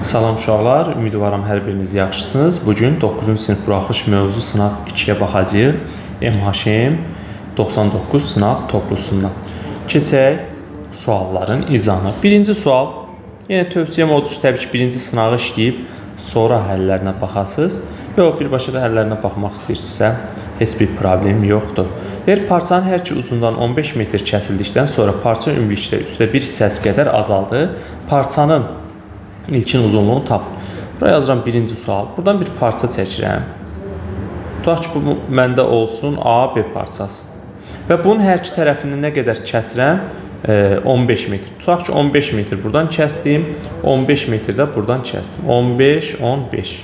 Salam uşaqlar, ümidvaram hər biriniz yaxşısınız. Bugün 9-cu sinif buraxılış mövzu sınaq 2-yə baxacağıq. MHM 99 sınaq toplusundan. Keçək sualların izahına. Birinci sual, yenə tövsiyəm odur ki, təbii ki, birinci sınağı işləyib, sonra həllərinə baxasınız. Yox, birbaşa da həllərinə baxmaq istəyirsinizsə, heç bir problem yoxdur. Deyir, parçanın hər iki ucundan 15 metr kəsildikdən sonra parça ümumilikdə 1/3 hissəsi qədər azaldı. Parçanın İlkin uzunluğunu tap. Buraya yazıram birinci sual. Buradan bir parça çəkirəm. Tutaq ki, bu məndə olsun A, B parçası. Və bunun hər iki tərəfini nə qədər kəsirəm? 15 metr. Tutaq ki, 15 metr buradan kəsdim. 15 metr də buradan kəsdim. 15, 15.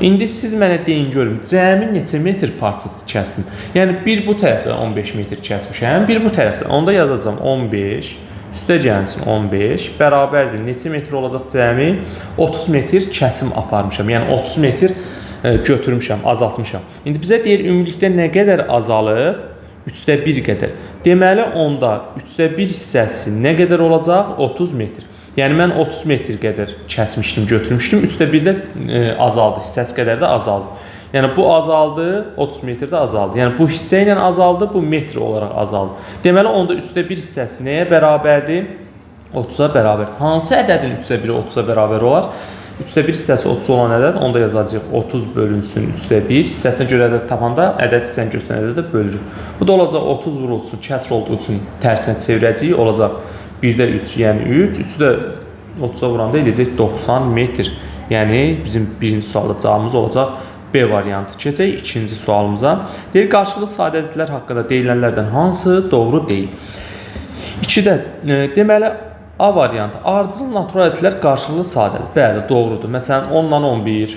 İndi siz mənə deyin görüm, cəmi neçə metr parçası kəsdim? Yəni, bir bu tərəfdən 15 metr kəsmişəm, bir bu tərəfdən. Onda yazacağım 15. Üstə gəlsin 15, bərabərdir. Neçə metr olacaq cəmi? 30 metr kəsim aparmışam. Yəni 30 metr götürmüşəm, azaltmışam. İndi bizə deyir, ümumilikdə nə qədər azalıb? 1/3 qədər. Deməli, onda 1/3 hissəsi nə qədər olacaq? 30 metr. Yəni, mən 30 metr qədər kəsmişdim, götürmüşdüm. 1/3 də azaldı, hissəsi qədər də azaldı. Yəni, bu azaldı, 30 metr də azaldı. Yəni, bu hissə ilə azaldı, bu metr olaraq azaldı. Deməli, onda 1/3 hissəsi nəyə bərabərdir? 30-a bərabər. Hansı ədədin 3/1-i 30-a bərabər olar? 1/3 hissəsi 30 olan ədəd, onda yazacağıq 30 bölünsün 3/1. Hissəsinə görə ədəd tapanda ədəd hissəni göstərən ədədə bölürük. Bu da olacaq 30 vurulsun, kəsr olduğu üçün tərsinə çevirəcəyik. Olacaq 1-də 3, yəni 3. 3-ü də 30-a vuranda eləyəcək 90 metr. Yəni, bizim birinci sualda cavabımız olacaq B variantı. Keçək ikinci sualımıza. Deyir, qarşılıqlı sadə ədədlər haqqında deyilənlərdən hansı doğru deyil? 2-də deməli, A variantı. Ardıcıl natural ədədlər qarşılıqlı sadədir. Bəli, doğrudur. Məsələn, 10-dan 11,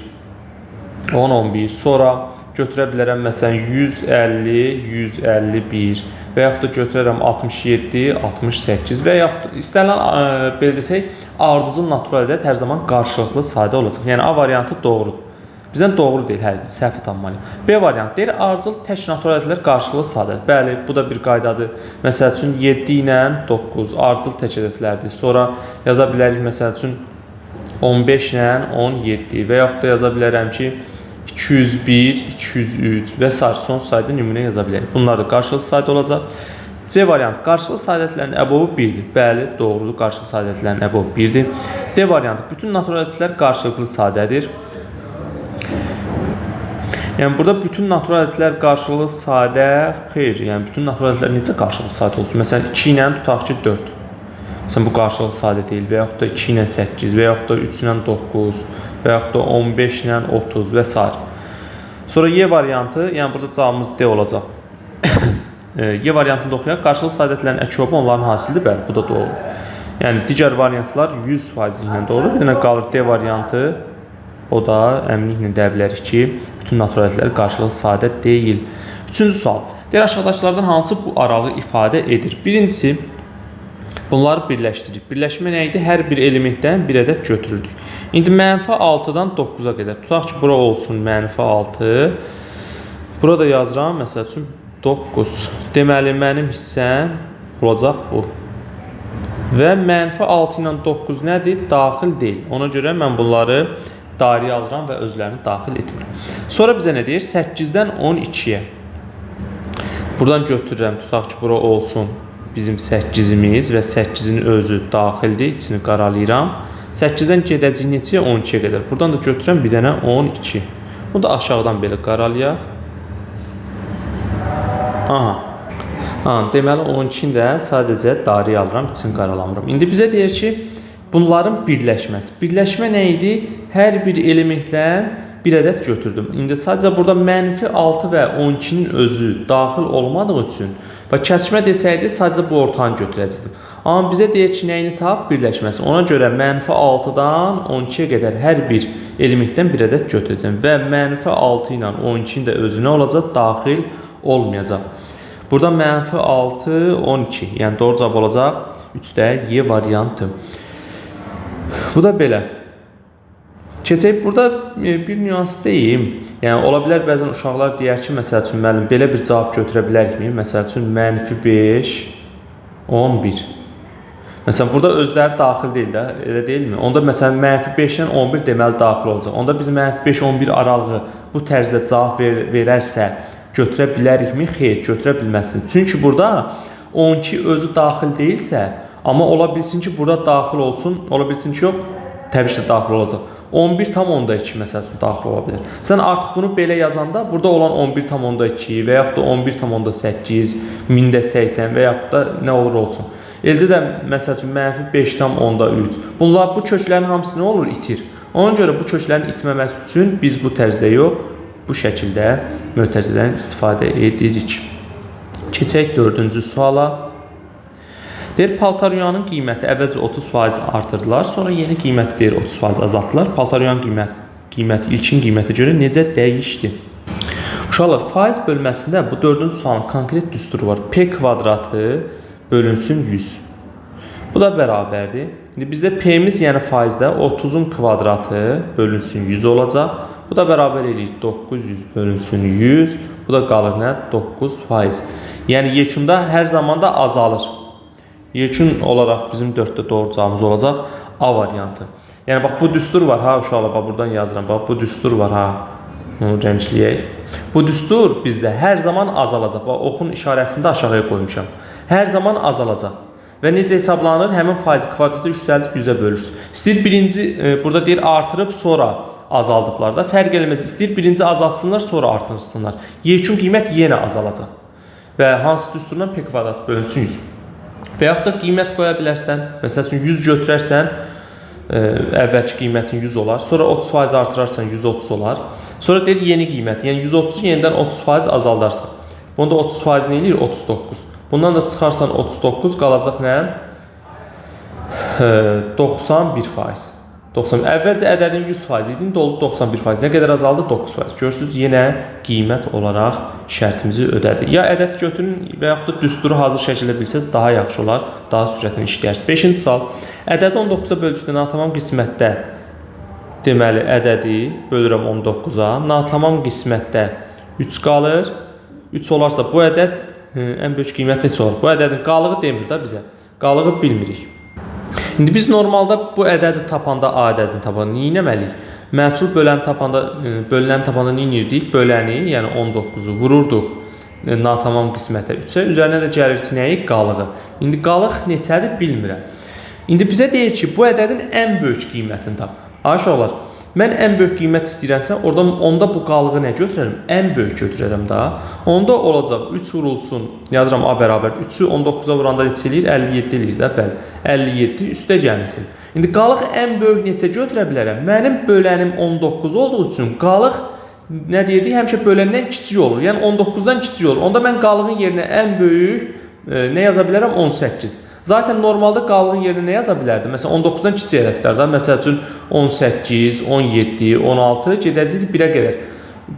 10-11. Sonra götürə bilərəm, məsələn, 150, 151 və yaxud da götürərəm 67, 68 və yaxud da istənilən, belə desək, ardıcıl natural ədəd hər zaman qarşılıqlı sadə olacaq. Yəni, A variantı doğrudur. Bizdən doğru deyil, hə, səhvi tapmalıyım. B variantı deyir, ardıcıl tək natural ədədlər qarşılıqlı sadədir. Bəli, bu da bir qaydadır. Məsəl üçün, 7 ilə 9 ardıcıl tək ədədlərdir. Sonra yaza bilərik, məsəl üçün, 15 ilə 17 və yaxud da yaza bilərəm ki, 201, 203 və s. son sayda nümunə yaza bilərik. Bunlar da qarşılıqlı sayda olacaq. C variantı, qarşılıqlı sadə ədədlərin əbovu 1-dir. Bəli, doğrudur, qarşılıqlı sadə ədədlərin əbovu 1-dir. D variantı, bütün natural ədədlər qarşılıqlı sadədir. Yəni, burada bütün natural ədədlər qarşılıqlı sadə, xeyr, yəni bütün natural ədədlər necə qarşılıqlı sadə olsun? Məsələn, 2 ilə tutaq ki, 4. Məsələn, bu qarşılıqlı sadə deyil və yaxud da 2 ilə 8 və yaxud da 3 ilə 9 və yaxud da 15 ilə 30 və s. Sonra Y variantı, yəni burada cavabımız D olacaq. Y variantını oxuyaq, qarşılıqlı sadə ədədlərin əki-obu onların hasilidir, bəli, bu da doğru. Yəni, digər variantlar 100% ilə doğru. Bir dənə qalır D variantı. O da əminliklə deyə bilərik ki, bütün natural ədədlər qarşılıqlı sadə deyil. Üçüncü sual. Deyir, aşağıdakılardan hansı bu aralığı ifadə edir? Birincisi, bunları birləşdiririk. Birləşmə nə idi? Hər bir elementdən bir ədəd götürürdük. İndi -6-dan 9-a qədər. Tutaq ki, bura olsun -6. Burada yazıram, məsəl üçün 9. Deməli, mənim hissəm olacaq bu. Və -6 ilə 9 nədir? Daxil deyil. Ona görə mən bunları dairəyə alıram və özlərini daxil etmirəm. Sonra bizə nə deyir? 8-dən 12-yə. Buradan götürürəm, tutaq ki, bura olsun bizim 8-imiz və 8-in özü daxildir, içini qaralayıram. 8-dən gedəcək neçəyə? 12-yə qədər. Buradan da götürürəm bir dənə 12. Bunu da aşağıdan belə qaralayaq. Aha. Deməli, 12-ni də sadəcə dairəyə alıram, içini qaralamıram. İndi bizə deyir ki, bunların birləşməsi. Birləşmə nə idi? Hər bir elementlə bir ədəd götürdüm. İndi sadəcə burada -6 və 12-nin özü daxil olmadığı üçün və kəsmə desəydi, sadəcə bu ortanı götürəcəkdim. Amma bizə deyir ki, nəyini tap? Birləşməsi. Ona görə -6-dan 12-yə qədər hər bir elementdən bir ədəd götürəcəm və -6 ilə 12-nin də özü nə olacaq? Daxil olmayacaq. Burada -6, 12. Yəni, doğru cavab olacaq 3-də Y variantı. Bu da belə. Keçək, burada bir nüans deyim. Yəni, ola bilər bəzən uşaqlar deyər ki, məsəl üçün, müəllim, belə bir cavab götürə bilərikmi? Məsəl üçün, -5, 11. Məsələn, burada özləri daxil deyil də, elə deyilmi? Onda məsələn, -5-dən 11 deməli daxil olacaq. Onda biz -5-11 aralığı bu tərzdə cavab verərsə, götürə bilərikmi? Xeyr, götürə bilməzsin. Çünki burada 12 özü daxil deyilsə, amma ola bilsin ki, burada daxil olsun, ola bilsin ki, yox, təbii ki, daxil olacaq. 11,2 məsəl üçün daxil ola bilər. Sən artıq bunu belə yazanda, burada olan 11,2 və yaxud da 11,8, 1000-80 və yaxud da nə olur olsun. Eləcə də məsəl üçün -5,3. Bunlar bu köklərin hamısı nə olur? İtir. Ona görə bu köklərin itməməsi üçün biz bu tərzdə yox, bu şəkildə mötərizədən istifadə edirik. Keçək 4-cü suala. Deyir, paltaryuyanın qiyməti əvvəlcə 30% artırdılar, sonra yeni qiyməti deyir 30% azaltdılar. Paltaryuyanın qiyməti ilkin qiymətə görə necə dəyişdi? Uşaqlar, faiz bölməsində bu 4-cü sualın konkret düsturu var. P kvadratı bölünsün 100. Bu da bərabərdir. İndi bizdə P-miz, yəni faizdə 30-un kvadratı bölünsün 100 olacaq. Bu da bərabər eləyir 900 bölünsün 100. Bu da qalır nə? 9%. Yəni yekunda hər zaman da azalır. Yekun olaraq bizim 4-də doğru cavabımız olacaq A variantı. Yəni bax bu düstur var ha uşaqlar, bax buradan yazıram. Bax bu düstur var ha. Onu rəngləyək. Bu düstur bizdə hər zaman azalacaq. Bax oxun işarəsində aşağıya qoymuşam. Hər zaman azalacaq. Və necə hesablanır? Həmin faiz kvadratı yüksəldib 100-ə bölürsün. İstəyir birinci burada deyir artırıb sonra azaldıblar da. Fərq eləməz. İstəyir birinci azaltsınlar, sonra artırsınlar. Yekun qiymət yenə azalacaq. Və hansı düsturla P kvadrat bölünsün 100. Və yaxud da qiymət qoya bilərsən. Məsəl üçün 100 götürərsən, əvvəlki qiymətin 100 olar. Sonra 30% artırarsan 130 olar. Sonra deyir yeni qiymət. Yəni 130-u yenidən 30% azaldarsan. Bunda 30% nə eləyir? 39. Bundan da çıxarsan 39 qalacaq nə? 91%. 90. Əvvəlcə ədədin 100% idi, indi oldu 91%. Nə qədər azaldı? 9%. Görürsünüz, yenə qiymət olaraq şərtimizi ödədi. Ya ədəd götürün və yaxud da düsturu hazır şəkildə bilsəz daha yaxşı olar, daha sürətlə işləyərsiniz. 5-ci sual. Ədədi 19-a bölükdə natamam qismətdə deməli ədədi bölürəm 19-a. Natamam qismətdə 3 qalır. 3 olarsa bu ədəd ən böyük qiymət heç olur. Bu ədədin qalığı demir də bizə. Qalığı bilmirik. İndi biz normalda bu ədədi tapanda A ədədini tapanda nə etməliyik? Məhsul böləni tapanda nə edirdik? Böləni, yəni 19-u vururduq natamam qismətə 3-ə. Üzərinə də gəlirdik nəyi? Qalığı. İndi qalıq neçədir bilmirəm. İndi bizə deyir ki, bu ədədin ən böyük qiymətini tap. Aşağılar. Mən ən böyük qiymət istəyirəmsə, onda bu qalığı nə götürərəm? Ən böyük götürərəm da. Onda olacaq 3 vurulsun, yazıram A bərabər 3-ü 19-a vuranda neçə eləyir? 57 eləyir də, bəli. 57 üstə gəlsin. İndi qalıq ən böyük neçə götürə bilərəm? Mənim bölənim 19 olduğu üçün qalıq nə deyirdik? Həmişə böləndən kiçik olur. Yəni 19-dan kiçik olur. Onda mən qalığın yerinə ən böyük nə yaza bilərəm? 18. Zaten normalda qalığın yerinə nə yaza bilərdim? Məsələn 19-dan kiçik ədədlərdə, məsəl üçün 18, 17, 16 gedəcəkdir 1-ə qədər.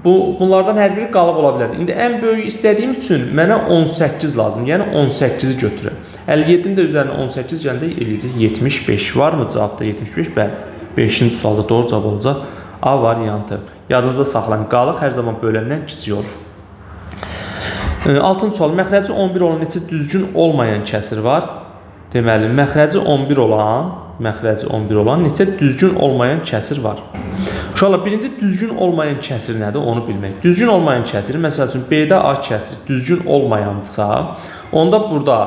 Bunlardan hər biri qalıq ola bilər. İndi ən böyük istədiyim üçün mənə 18 lazım. Yəni 18-i götürürəm. 57-nin də üzərinə 18 gəndə eləyəcək 75. Varmı cavabda 75? Bəli. 5-ci sualda doğru cavab olacaq A variantı. Yadınızda saxlayın. Qalıq hər zaman böləndən kiçik olur. 6-cı sual. Məxrəci 11 olan neçə düzgün olmayan kəsir var? Deməli, məxrəci 11 olan neçə düzgün olmayan kəsir var? Uşaqlar, birinci düzgün olmayan kəsir nədir? Onu bilmək. Düzgün olmayan kəsir, məsəl üçün B-də A kəsir düzgün olmayandırsa, onda burada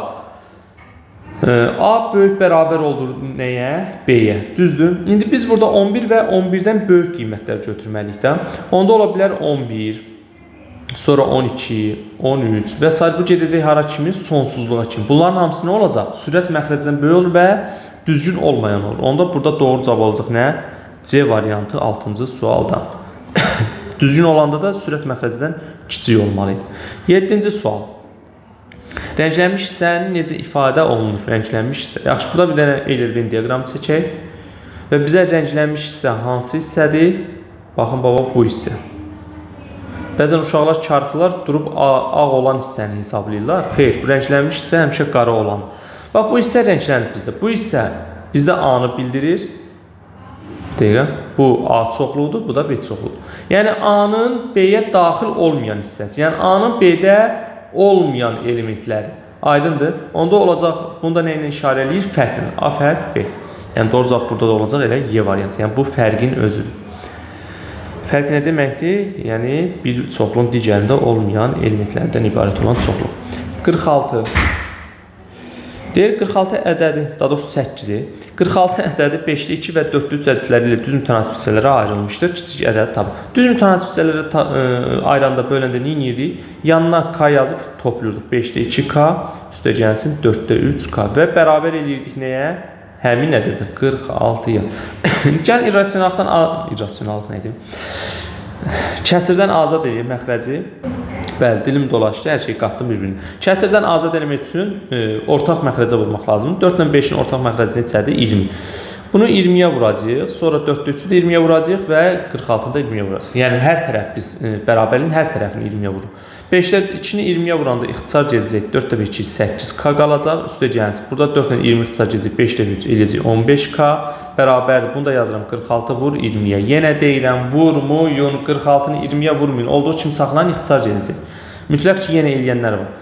A böyük bərabər olur nəyə? B-yə. Düzdür? İndi biz burada 11 və 11-dən böyük qiymətlər götürməliyik də. Onda ola bilər 11, sonra 12, 13 və s. bu gedəcək hara kimi? Sonsuzluğa kimi. Bunların hamısı nə olacaq? Sürət məxrəcdən böyük olur və düzgün olmayan olur. Onda burada doğru cavab olacaq nə? C variantı 6-cı sualda. Düzgün olanda da sürət məxrəcdən kiçik olmalıydı. 7-ci sual. Rənglənmiş hissəni necə ifadə olunur? Rənglənmiş hissə. Yaxşı, burada bir dənə Euler-Venn diaqramı çəkək. Və bizə rənglənmiş hissə hansı hissədir? Baxın, baba, bu hissə. Bəzən uşaqlar çarxılar durub ağ olan hissəni hesablayırlar. Xeyr, bu rənglənmiş hissə həmişə qara olan. Bax, bu hissə rənglənib bizdə. Bu hissə bizdə A-nı bildirir. Bu A çoxluğudur, bu da B çoxluğudur. Yəni A-nın B-yə daxil olmayan hissəsi. Yəni A-nın B-də olmayan elementləri. Aydındır. Onda olacaq, bunda nə ilə işarə eləyir? Fərqlə. A fərq B. Yəni doğru cavab burada da olacaq elə Y variantı. Yəni bu fərqin özüdür. Fərq nə deməkdir? Yəni bir çoxluğun digərində olmayan elementlərdən ibarət olan çoxluq. 46. Deyir 46 ədədi, daha doğrusu 8-i. 46 ədədi 5-də 2 və 4-də 3 ədədləri ilə düz mütənasib hissələrə ayrılmışdır. Kiçik ədəd tapın. Düz mütənasib hissələrə ayıranda böləndə nə edirdik? Yanına K yazıb toplayırdıq. 5-də 2K, üstə gəlsin 4-də 3K və bərabər eləyirdik nəyə? Həmin ədədə 46-ya. Gəl irrasionallıq nə edim? Kəsirdən azad edir məxrəci. Bəli, dilim dolaşdı, hər şey qatdım bir-birinə. Kəsirdən azad eləmək üçün ortaq məxrəcə vurmaq lazımdır. 4 ilə 5-in ortaq məxrəci neçədir? 20. Bunu 20-yə vuracağıq, sonra 4-də 3-ü də 20-yə vuracağıq və 46-ı da 20-yə vuracağıq. Yəni hər tərəf biz bərabərin hər tərəfini 20-yə vururuq. 5-də 2-ni 20-yə vuranda ixtisar gedəcək, 4-də 2 8K qalacaq, üstə gələcək. Burada 4 ilə 20 ixtisar gedəcək, 5-də 3 eləyəcək 15K. Bərabərdir. Bunu da yazıram 46 vur 20-yə. Yenə deyirəm vurmayın, 46-nı 20-yə vurmayın. Olduğu kimi saxlayın, ixtisar gedəcək. Mütləq ki, yenə eləyənlər var.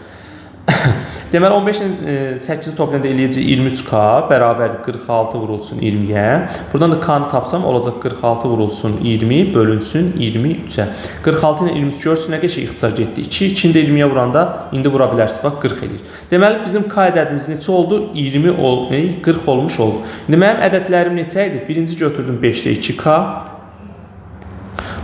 Deməli 15 ilə 8-i toplayanda eləyəcək 23K, bərabərdir 46 vurulsun 20-yə. Buradan da K-nı tapsam olacaq 46 vurulsun 20 bölünsün 23-ə. 46 ilə 23 görsün nə qəşəng ixtisar getdi. 2-ni də 20-yə vuranda indi vura bilərsiniz. Bax 40 eləyir. Deməli bizim K ədədimiz neçə oldu? 40 olmuş oldu. İndi mənim ədədlərim neçə idi? Birinci götürdüm 5-də 2K.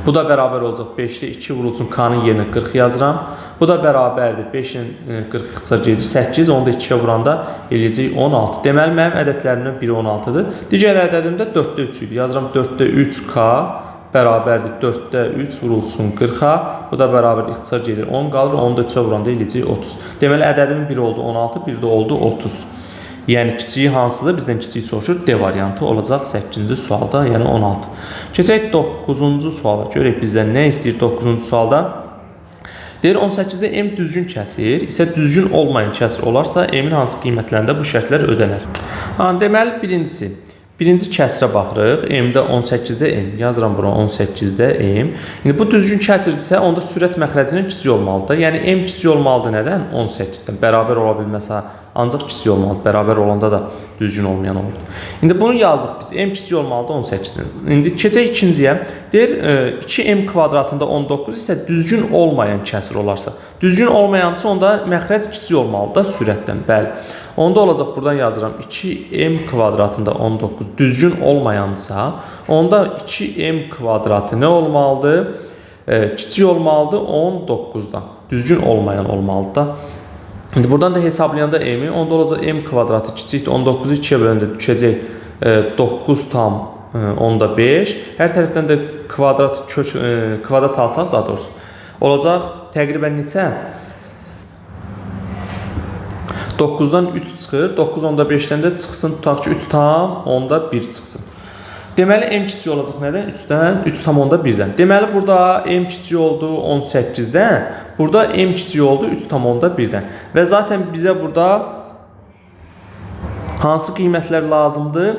Bu da bərabər olacaq 5-də 2 vurulsun K-nın yerinə 40 yazıram. Bu da bərabərdir 5-in 40 ixtisar gedir 8, onu da 2-yə vuranda eləyəcək 16. Deməli mənim ədədlərimdən biri 16-dır. Digər ədədim də 4-də 3 idi. Yazıram 4-də 3K bərabərdir 4-də 3 vurulsun 40-a. Bu da bərabər ixtisar gedir 10 qalır. Onu da 3-ə vuranda eləyəcək 30. Deməli ədədimin biri oldu 16, biri də oldu 30. Yəni kiçiyi hansıdır? Bizdən kiçiyi soruşur. D variantı olacaq 8-ci sualda, yəni 16. Keçək 9-cu suala. Görək bizdən nə istəyir 9-cu sualda? Deyir 18-də M düzgün kəsir, isə düzgün olmayan kəsir olarsa M-in hansı qiymətlərində bu şərtlər ödənər? Deməli birinci kəsirə baxırıq. M-də 18-də M. Yazıram bura 18-də M. İndi bu düzgün kəsirdirsə, onda sürət məxrəcinin kiçik olmalıdır. Yəni M kiçik olmalıdır nədən? 18-dən. Bərabər ola bilməsə, ancaq kiçik olmalıdır. Bərabər olanda da düzgün olmayan olurdu. İndi bunu yazdıq biz. M kiçik olmalıdır 18-dən. İndi keçək ikinciyə. Deyir 2M kvadratında 19 isə düzgün olmayan kəsir olarsa. Düzgün olmayansa onda məxrəc kiçik olmalıdır sürətdən. Bəli. Onda olacaq buradan yazıram 2M kvadratında 19 düzgün olmayansa, onda 2M kvadratı nə olmalıdır? Kiçik olmalıdır 19-dan. Düzgün olmayan olmalıdır da. İndi buradan da hesablayanda M-i, onda olacaq M kvadratı kiçikdir 19-u 2-yə böləndə düşəcək 9 tam onda 5. Hər tərəfdən də kvadrat alsaq daha doğrusu. Olacaq təqribən neçə? 9-dan 3 çıxır. 9 onda 5-dən də çıxsın. Tutaq ki 3 tam onda 1 çıxsın. Deməli M kiçik olacaq nədən? 3-dən 3 tam onda 1-dən. Deməli burada M kiçik oldu 18-dən. Burada M kiçik oldu 3 tam onda 1-dən. Və zaten bizə burada hansı qiymətlər lazımdır?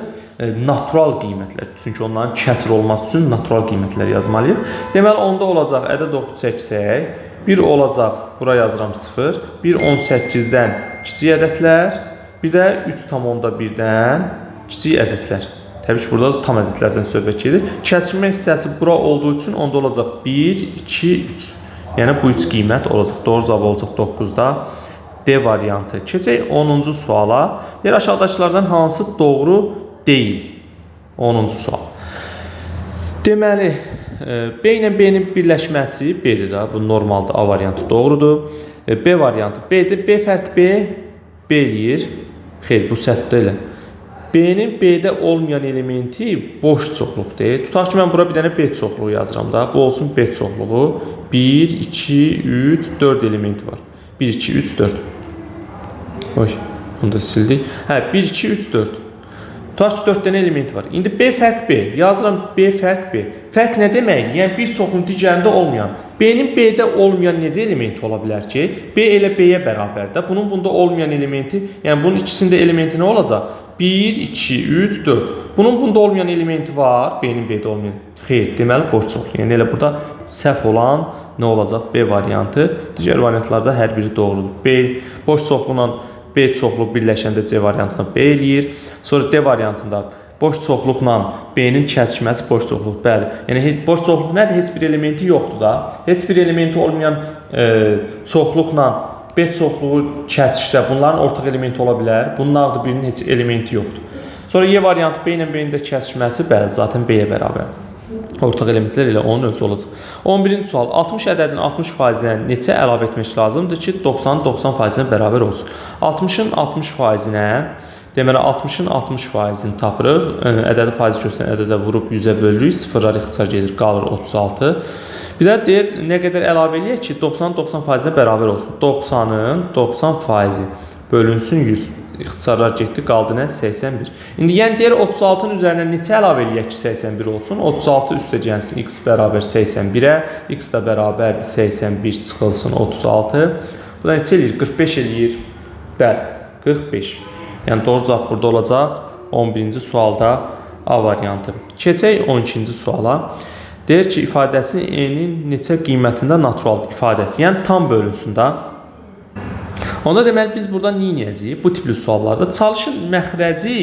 Natural qiymətlər. Çünki onların kəsr olması üçün natural qiymətlər yazmalıyıq. Deməli onda olacaq ədəd oxu çəksək. 1 olacaq, bura yazıram 0. 1 18-dən kiçik ədədlər. Bir də 3 tam onda 1-dən kiçik ədədlər. Təbii ki, burada tam ədədlərdən söhbət gedir. Kəsilmə hissəsi bura olduğu üçün onda olacaq 1, 2, 3. Yəni bu 3 qiymət olacaq. Doğru cavab olacaq 9-da. D variantı. Keçək 10-cu suala. Deyir aşağıdakılardan hansı doğru deyil? 10-cu sual. Deməli, B ilə B-nin birləşməsi B-dir də. Bu normaldır. A variantı doğrudur. B variantı B-dir. B fərq B, B eləyir. Xeyr, bu səhvdir elə. B-nin B-də olmayan elementi boş çoxluqdur. Tutaq ki, mən bura bir dənə B çoxluğu yazıram da. Bu olsun B çoxluğu. 1, 2, 3, 4 elementi var. 1, 2, 3, 4. Oy, bunu da sildik. 1, 2, 3, 4. Tutaq ki, 4 dənə elementi var. İndi B fərq B. Yazıram B fərq B. Fərq nə deməkdir? Yəni, bir çoxluğun digərində olmayan. B-nin B-də olmayan necə elementi ola bilər ki? B elə B-yə bərabərdir. Bunun bunda olmayan elementi, yəni bunun ikisində elementi nə olacaq? 1, 2, 3, 4. Bunun bunda olmayan elementi var. B-nin B-də olmayan. Xeyr, deməli boş çoxlu. Yəni elə burada səhv olan nə olacaq? B variantı. Digər variantlarda hər biri doğrudur. B boş çoxluqla B çoxluq birləşəndə C variantına B eləyir. Sonra D variantında boş çoxluqla B-nin kəsişməsi boş çoxluq. Bəli. Yəni boş çoxluq nədir? Heç bir elementi yoxdur da. Heç bir elementi olmayan çoxluqla B çoxluğu kəsişsə bunların ortaq elementi ola bilər. Bunun nağdı birinin heç elementi yoxdur. Sonra Y variantı B ilə B-nin də kəsişməsi bəli, zaten B-yə bərabər. Ortaq elementlər elə onun özü olacaq. 11-ci sual. 60 ədədini 60%-ə neçə əlavə etmək lazımdır ki, 90-ın 90%-ə bərabər olsun? 60-ın 60%-ə, deməli 60-ın 60%-ni tapırıq. Ədədi faizi göstərən ədədə vurub 100-ə bölürük. Sıfırlar ixtisar gedir, qalır 36. Bir də deyir, nə qədər əlavə eləyək ki, 90-ın 90%-ə bərabər olsun? 90-ın 90%-i bölünsün 100. İxtisarlar getdi, qaldı nə? 81. İndi yəni deyir 36-nın üzərinə neçə əlavə eləyək ki 81 olsun? 36 üstə gəlsin x bərabər 81-ə, x də bərabər 81 çıxılsın 36. Bu da neçə eləyir? 45 eləyir. Bəli, 45. Yəni doğru cavab burada olacaq 11-ci sualda A variantı. Keçək 12-ci suala. Deyir ki, ifadəsi n-in neçə qiymətində natural ifadəsi, yəni tam bölünsün da. Onda deməli biz burada nə edəcəyik? Bu tipli suallarda çalışın məxrəci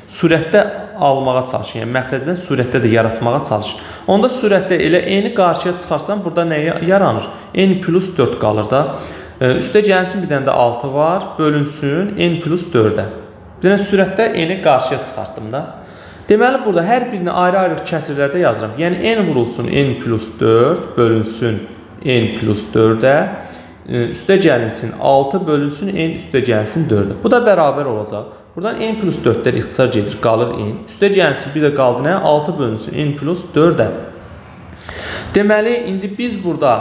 surətdə almağa çalışın. Yəni məxrəcdən surətdə də yaratmağa çalışın. Onda surətdə elə n-i qarşıya çıxarsan burada nə yaranır? N plus 4 qalır da. Üstə gəlsin bir dənə də 6 var. Bölünsün n plus 4-ə. Bir dənə surətdə n-i qarşıya çıxartdım da. Deməli burada hər birini ayrı-ayrı kəsirlərdə yazıram. Yəni n vurulsun n plus 4 bölünsün n plus 4-ə. Üstə gəlinsin 6 bölünsün n üstə gəlsin 4-ə. Bu da bərabər olacaq. Buradan n plus 4-lər ixtisar gedir, qalır n. Üstə gəlsin bir də qaldı nə? 6 bölünsün n plus 4-ə. Deməli, indi biz burada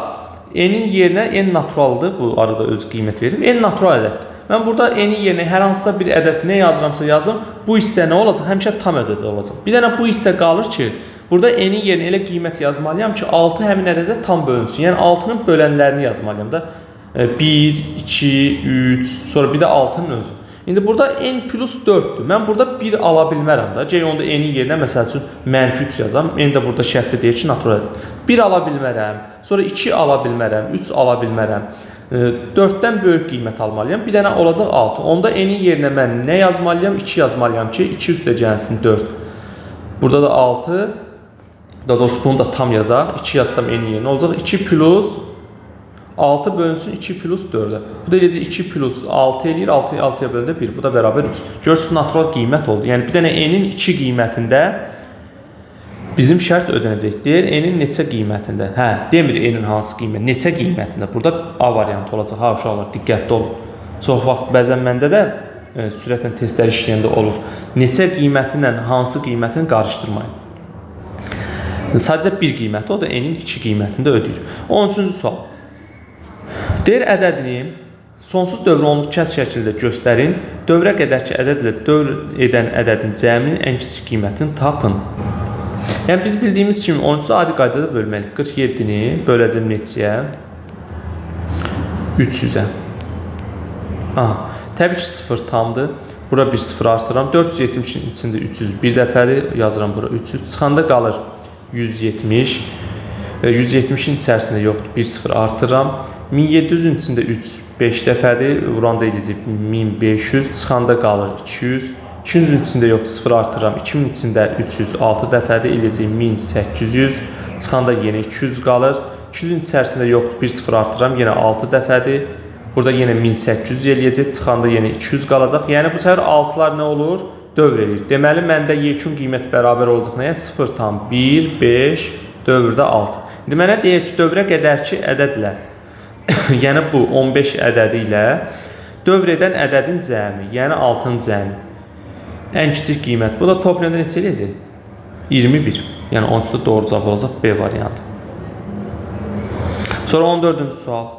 n-in yerinə n naturaldır. Bu arada öz qiymət verir. N natural ədəddir. Mən burada n-in yerinə hər hansısa bir ədəd nə yazıramsa yazım. Bu hissə nə olacaq? Həmişə tam ədəd olacaq. Bir dənə bu hissə qalır ki, burada n-in yerinə elə qiymət yazmalıyam ki, 6 həmin ədədə tam bölünsün. Yəni 6-nın bölənlərini yazmalıyam da. 1, 2, 3, sonra bir də 6-nın özü. İndi burada n plus 4'dür. Mən burada 1 ala bilmərəm da. Onda n-in yerinə məsəl üçün mənfi 3 yazam. N də burada şərtdə deyir ki, natural ədəd. 1 ala bilmərəm, sonra 2 ala bilmərəm, 3 ala bilmərəm. 4-dən böyük qiymət almalıyam. Bir dənə olacaq 6. Onda n-in yerinə mən nə yazmalıyam? 2 yazmalıyam ki, 2 üstə gəlsin 4. Burada da 6. Daha doğrusu bunu da tam yazaq. 2 yazsam n-in yerinə olacaq. 2 plus 6 bölünsün 2 plus 4-ə. Bu da eləcə 2 plus 6 eləyir. 6-ya bölündə 1. Bu da bərabər 3. Görürsünüz, natural qiymət oldu. Yəni bir dənə n-in 2 qiymətində bizim şərt ödənəcək. Deyir n-in neçə qiymətində? Hə, demir n-in hansı qiymət, neçə qiymətində. Burada A variantı olacaq. Ha, uşaqlar, diqqətli olun. Çox vaxt bəzən məndə də sürətlə testlər işləyəndə olur. Neçə qiyməti ilə hansı qiymətini qarışdırmayın. Sadəcə bir qiyməti, o da n-in 2 qiymətində ödəyir. 13-cü sual. Deyir ədədini sonsuz dövrə onluq kəs şəklində göstərin. Dövrə qədər ki, ədədlə dövr edən ədədin cəminin ən kiçik qiymətini tapın. Yəni biz bildiyimiz kimi 13-cü adi qaydada bölməliyik. 47-ni böləcəm neçəyə? 300-ə. Təbii ki, 0 tamdır. Bura bir 0 artıram. 470-in içində 300 bir dəfədir. Yazıram bura 300. Çıxanda qalır 170. 170-in içərisində yoxdur. 1-0 artıram. 1700-ün içində 3 5 dəfədir. Vuranda eləyəcək 1500. Çıxanda qalır 200. 200-ün içində yoxdur. 0 artıram. 2000-in içində 306 dəfədir. Eləyəcək 1800. Çıxanda yenə 200 qalır. 200-ün içərisində yoxdur. 1-0 artıram. Yenə 6 dəfədir. Burada yenə 1800 eləyəcək. Çıxanda yenə 200 qalacaq. Yəni bu səfər 6-lar nə olur? Dövr eləyir. Deməli, məndə yekun qiymət bərabər olacaq nəyə? 0,1, 5, dövrdə 6. İndi mənə deyir ki, dövrə qədərki ədədlə, yəni bu 15 ədədi ilə dövr edən ədədin cəmi, yəni 6-nın cəmi. Ən kiçik qiymət. Bu da toplayanda neçə eləyəcək? 21. Yəni 13-də doğru cavab olacaq B variantı. Sonra 14-cü sual.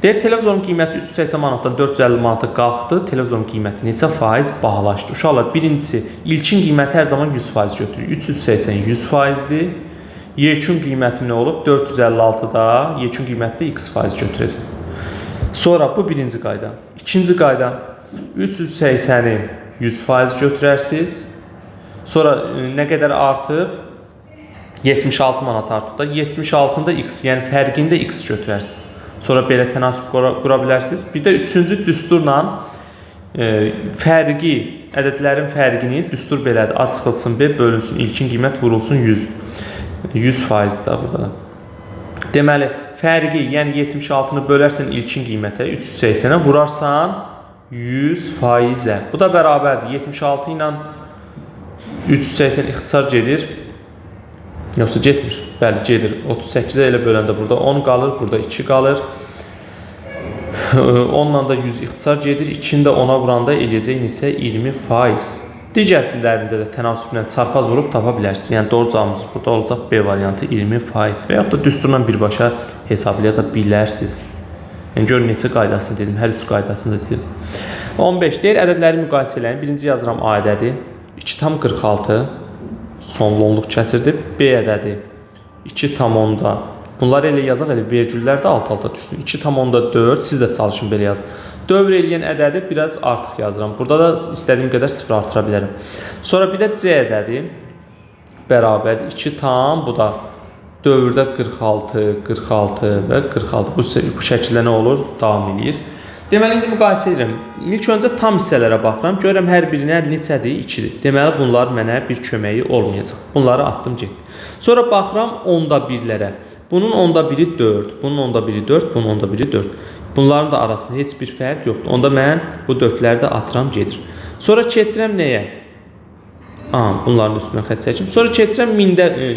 Deyir, televizorun qiyməti 380 manatdan 450 manata qalxdı. Televizorun qiyməti neçə faiz bahalaşdı? Uşaqlar, birincisi, ilkin qiyməti hər zaman 100% götürür. 380 100%dir. Yekun qiymətim nə olub? 456-da yekun qiymətdə x% götürəcəm. Sonra bu birinci qayda. İkinci qayda, 380-i 100% götürərsiniz. Sonra nə qədər artıb? 76 manat artıb da 76-da x, yəni fərqində x götürərsiniz. Sonra belə tənasüb qura bilərsiniz. Bir də üçüncü düsturla fərqi, ədədlərin fərqini düstur belədir. A çıxılsın B bölünsün, ilkin qiymət vurulsun 100. 100% da burada. Deməli, fərqi, yəni 76-nı bölərsən ilkin qiymətə 380-ə vurarsan 100%-ə. Bu da bərabərdir. 76 ilə 380 ixtisar gedir. Yoxsa getmir. Bəli, gedir. 38-ə elə böləndə burada 10 qalır, burada 2 qalır. 10-la da 100 ixtisar gedir. 2-ni də 10-a vuranda eləyəcək neçə? 20%. Digərlərində də tənasüblə çarpaz vurub tapa bilərsiniz. Yəni doğru cavabımız burada olacaq B variantı 20% və yaxud da düsturla birbaşa hesablaya da bilərsiniz. Yəni görün neçə qaydasını dedim, hər üç qaydasını da dedim. 15 deyir, ədədləri müqayisə eləyin. Birinci yazıram A ədədi 2,46 sonlu onluq kəsirdir. B ədədi 2,10. Bunları elə yazaq, elə vergüllər də alt-alta düşsün. 2,4, siz də çalışın belə yazın. Dövr eləyən ədədi biraz artıq yazıram. Burada da istədiyim qədər sıfır artıra bilərəm. Sonra bir də C ədədi bərabər 2 tam, bu da dövrdə 46, 46 və 46. Bu şəkildə nə olur? Davam edir. Deməli, indi müqayisə edirəm. İlk öncə tam hissələrə baxıram. Görürəm, hər birinə neçədir? 2-dir. Deməli, bunlar mənə bir köməyi olmayacaq. Bunları atdım, getdi. Sonra baxıram onda birlərə. Bunun onda biri 4, bunun onda biri 4, bunun onda biri 4. Bunların da arasında heç bir fərq yoxdur. Onda mən bu 4-ləri də atıram, gedir. Sonra keçirəm nəyə? Bunların üstünə xət çəkim. Sonra keçirəm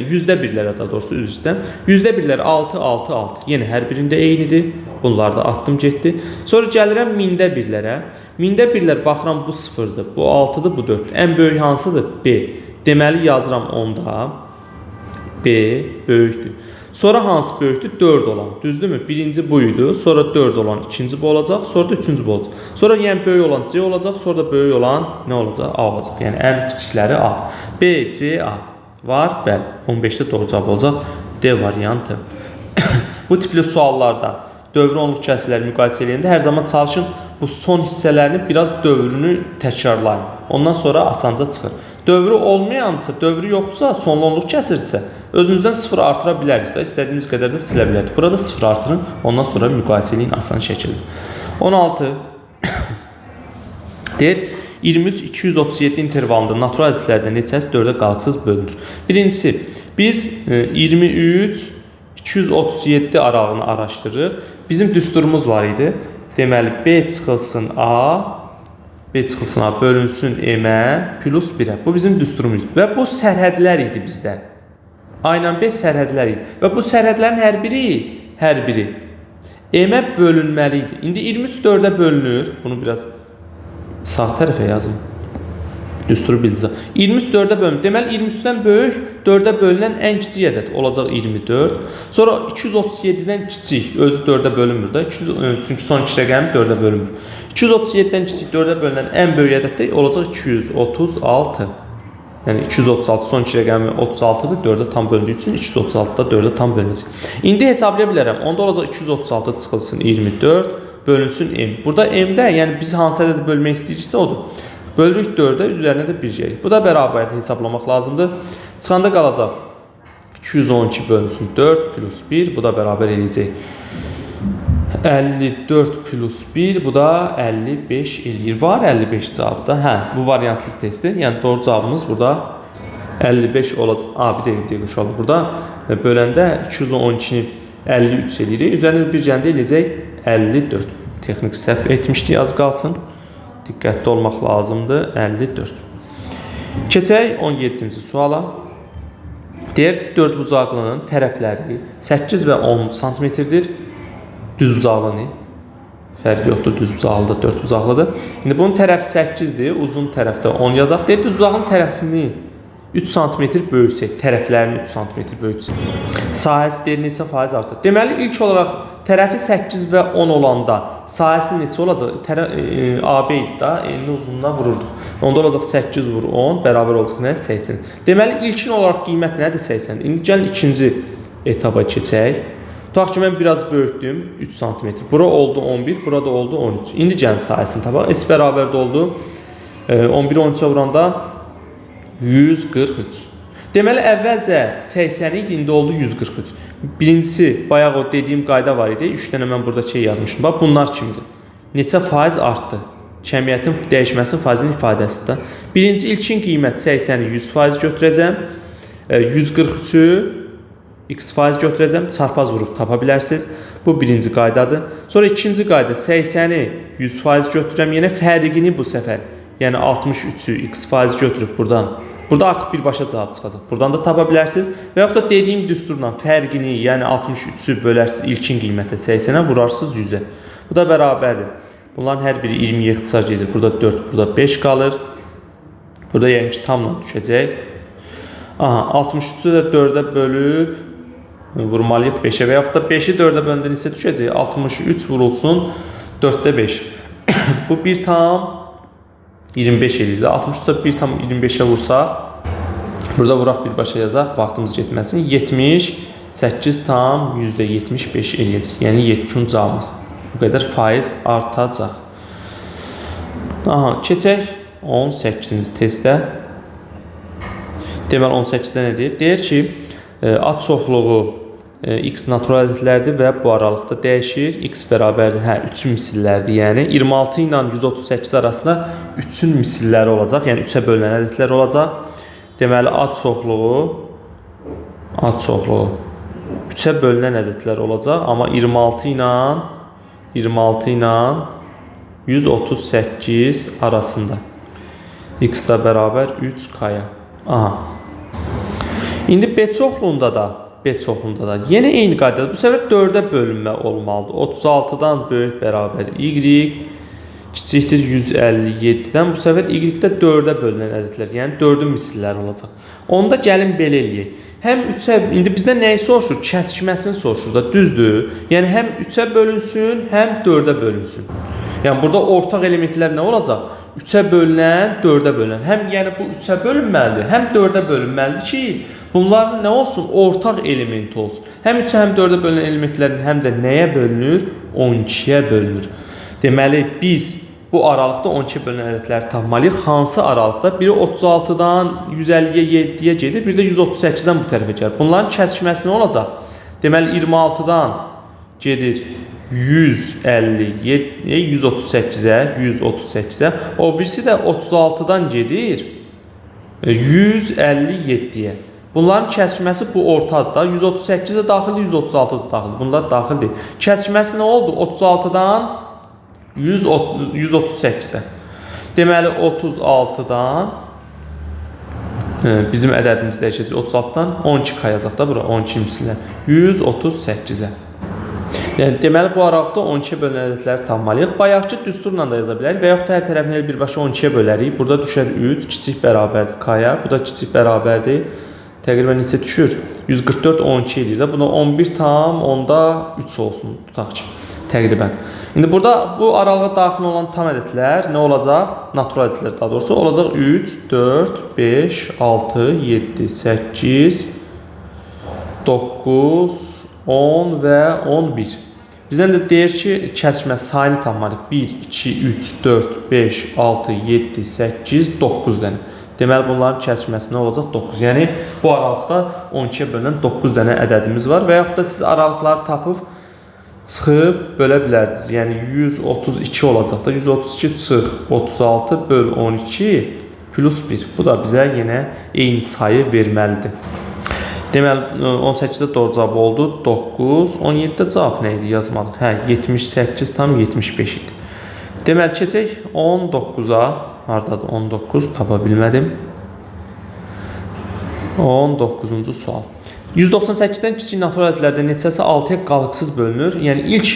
yüzdə birlərə, daha doğrusu üz üstə. Yüzdə birlər 6, 6, 6. Yenə hər birində eynidir. Bunları da attım, getdi. Sonra gəlirəm mində birlərə. Mində birlər baxıram, bu 0-dır, bu 6-dır, bu 4-dür. Ən böyük hansıdır? B. Deməli, yazıram onda. B böyükdür. Sonra hansı böyükdür? 4 olan. Düzdürmü? Birinci buydu. Sonra 4 olan ikinci bu olacaq. Sonra da üçüncü bu olacaq. Sonra yəni böyük olan C olacaq. Sonra da böyük olan nə olacaq? A olacaq. Yəni ən kiçikləri A. B, C, A. Var? Bəli. 15-də doğru cavab olacaq. D variantı. Bu tipli suallarda dövrü onluq kəsirləri müqayisə edəndə hər zaman çalışın bu son hissələrini biraz dövrünü təkrarlayın. Ondan sonra asanca çıxır. Dövrü olmayansa, dövrü yoxdursa, sonlu onluq kəsirdirsə, özünüzdən 0 artıra bilərik də, istədiyimiz qədər də silə bilərik. Burada 0 artırın, ondan sonra müqayisə edin asan şəkildə. 16 deyir, 23-237 intervalında natural ədədlərdən neçəsi 4-ə qalıqsız bölünür. Birincisi, biz 23-237 aralığını araşdırırıq. Bizim düsturumuz var idi. Deməli, B çıxılsın A, B çıxılsın A bölünsün M-ə plus 1-ə. Bu bizim düsturumuzdur. Və bu sərhədlər idi bizdə. A ilə B sərhədlər idi. Və bu sərhədlərin hər biri M-ə bölünməli idi. İndi 23 4-ə bölünür. Bunu biraz sağ tərəfə yazın. Düsturu bildiniz. 23 4-ə bölünür. Deməli, 23-dən böyük 4-ə bölünən ən kiçik ədəd olacaq 24. Sonra 237-dən kiçik, özü 4-ə bölünmür da. Çünki son 2 rəqəmi 4-ə bölünmür. 237-dən kiçik 4-ə bölünən ən böyük ədəd də olacaq 236. Yəni 236 son 2 rəqəmi 36-dır. 4-ə tam bölündüyü üçün 236-da 4-ə tam bölünəcək. İndi hesablaya bilərəm. Onda olacaq 236 çıxılsın 24 bölünsün M. Burada M-də, yəni biz hansı ədədi bölmək istəyiriksə odur. Bölürük 4-ə, üzərinə də 1 gəlir. Bu da bərabərdə hesablamaq lazımdır. Çıxanda qalacaq 212 bölünsün 4 plus 1. Bu da bərabər eləyəcək 54 plus 1. Bu da 55 eləyir. Var 55 cavabda. Hə, bu variantsız testdir. Yəni doğru cavabımız burada 55 olacaq. Bir dəqiqə uşaq burada. Böləndə 212-ni 53 eləyirik. Üzərinə də 1 gəndə eləyəcək 54. Texnik səhv etmişdik, az qalsın. Diqqətli olmaq lazımdır. 54. Keçək 17-ci suala. Deyir, dördbucaqlının tərəfləri 8 və 10 cm-dir. Düzbucaqlı fərqi yoxdur, düzbucaqlı da dördbucaqlıdır. İndi bunun tərəfi 8-dir, uzun tərəfdə 10 yazaq. Deyir, düzbucaqlının tərəfini 3 cm böyütsək, tərəflərini 3 cm böyütsək. Sahəsi deyir, neçə faiz artır? Deməli, ilk olaraq tərəfi 8 və 10 olanda sahəsi neçə olacaq? AB idi da, enli uzunluğuna vururduq. Onda olacaq 8 vur 10, bərabər olacaq nə? 80. Deməli, ilkin olaraq qiymət nədir? 80. İndi gəlin ikinci etaba keçək. Tutaq ki, mən biraz böyütdüm, 3 cm. Bura oldu 11, burada oldu 13. İndi gəlin sahəsini tapaq. S bərabərdə oldu 11-i 13-ə vuranda 143. Deməli, əvvəlcə 80 idi, indi oldu 143. Birincisi, bayaq o dediyim qayda var idi. 3 dənə mən burada şey yazmışım. Bax, bunlar kimdir? Neçə faiz artdı? Cəmiyyətin dəyişməsinin faizinin ifadəsidir. Birinci ilkin qiymət 80-i 100% götürəcəm. 143-ü x faiz götürəcəm. Çarpaz vurub tapa bilərsiniz. Bu birinci qaydadır. Sonra ikinci qayda 80-i 100% götürürəm. Yenə fərqini bu səfər, yəni 63-ü x faiz götürüb buradan. Burada artıq birbaşa cavab çıxacaq. Buradan da tapa bilərsiniz. Və yaxud da dediyim düsturla fərqini, yəni 63-ü bölərsiniz ilkin qiymətə 80-ə, vurarsınız 100-ə. Bu da bərabərdir. Bunların hər biri 20-yə ixtisar edir. Burada 4, burada 5 qalır. Burada yəni ki, tamla düşəcək. Aha, 63-ü də 4-ə bölüb vurmalıyıq 5-ə və yaxud da 5-i 4-ə böləndə neçə düşəcək? 63 vurulsun 4-də 5. Bu 1 tam 25 edir. 63-sə 1 tam 25-ə vursaq, burada vuraq birbaşa yazaq, vaxtımız getməsin. 78 tam %75 eləyəcək. Yəni 7 cavabımız. Bu qədər faiz artacaq. Aha, keçək 18-ci testdə. Deməli 18-də nə deyir? Deyir ki, ad çoxluğu x natural ədədlərdir və bu aralıqda dəyişir. X bərabərdir, 3 misillərdir. Yəni 26 ilə 138 arasında 3-ün misilləri olacaq. Yəni 3-ə bölünən ədədlər olacaq. Deməli ad çoxluğu 3-ə bölünən ədədlər olacaq. Amma 26 ilə 138 arasında. X da bərabər 3k-ya. Aha. İndi B çoxluğunda da yenə eyni qaydadır. Bu səfər 4-ə bölünmə olmalıdır. 36-dan böyük bərabər y kiçikdir 157-dən. Bu səfər y-də 4-ə bölünən ədədlər, yəni 4-ün misilləri olacaq. Onda gəlin belə eləyək. Həm 3-ə, indi bizdən nəyi soruşur? Kəsikməsini soruşur da, düzdür? Yəni həm 3-ə bölünsün, həm 4-ə bölünsün. Yəni burada ortaq elementlər nə olacaq? 3-ə bölünən, 4-ə bölünən. Həm yəni bu 3-ə bölünməlidir, həm 4-ə bölünməlidir ki, bunların nə olsun? Ortaq elementi olsun. Həm 3-ə, həm 4-ə bölünən elementlərin həm də nəyə bölünür? 12-yə bölünür. Deməli, biz bu aralıqda 12-yə bölünən ədədləri tapmalıyıq. Hansı aralıqda? Biri 36-dan 150-yə 7-yə gedir, biri də 138-dən bu tərəfə gəlir. Bunların kəsikməsi nə olacaq? Deməli, 26-dan gedir 138-ə, o birisi də 36-dan gedir 157-yə. Bunların kəsikməsi bu ortadır da. 138-də daxildir, 136-da daxildir. Bunlar daxil deyil. Kəsikməsi nə oldu? 36-dan 138-ə. Deməli, 36-dan bizim ədədimiz dəyişəcək. 36-dan 12k yazaq da bura, 12 misillər. 138-ə. Yəni, deməli, bu aralıqda 12-yə bölünən ədədləri tapmalıyıq. Bayaqçı düsturla da yaza bilərik və yaxud da hər tərəfini birbaşa 12-yə bölərik. Burada düşər 3, kiçik bərabərdir k-ya. Bu da kiçik bərabərdir. Təqribən neçə düşür? 144, 12 edir də. Buna 11 tam, onda 3 olsun, tutaq ki. Təqribən. İndi burada bu aralığa daxil olan tam ədədlər nə olacaq? Natural ədədlər daha doğrusu olacaq 3, 4, 5, 6, 7, 8, 9, 10 və 11. Bizdən də deyir ki, kəsikmə sayını tapmalıyıq. 1, 2, 3, 4, 5, 6, 7, 8, 9 dənə. Deməli, bunların kəsikməsi nə olacaq? 9. Yəni, bu aralıqda 12-yə bölünən 9 dənə ədədimiz var və yaxud da siz aralıqları tapıb çıxıb bölə bilərdiniz. Yəni, 132 olacaq da. 132 çıx 36 böl 12 plus 1. Bu da bizə yenə eyni sayı verməlidir. Deməli, 18-də doğru cavab oldu 9. 17-də cavab nə idi? Yazmadıq. 78 tam 75 idi. Deməli, keçək 19-a. Haradadır? 19 tapa bilmədim. 19-cu sual. 198-dən kiçik natural ədədlərdə neçəsi 6-ya qalıqsız bölünür? Yəni, ilk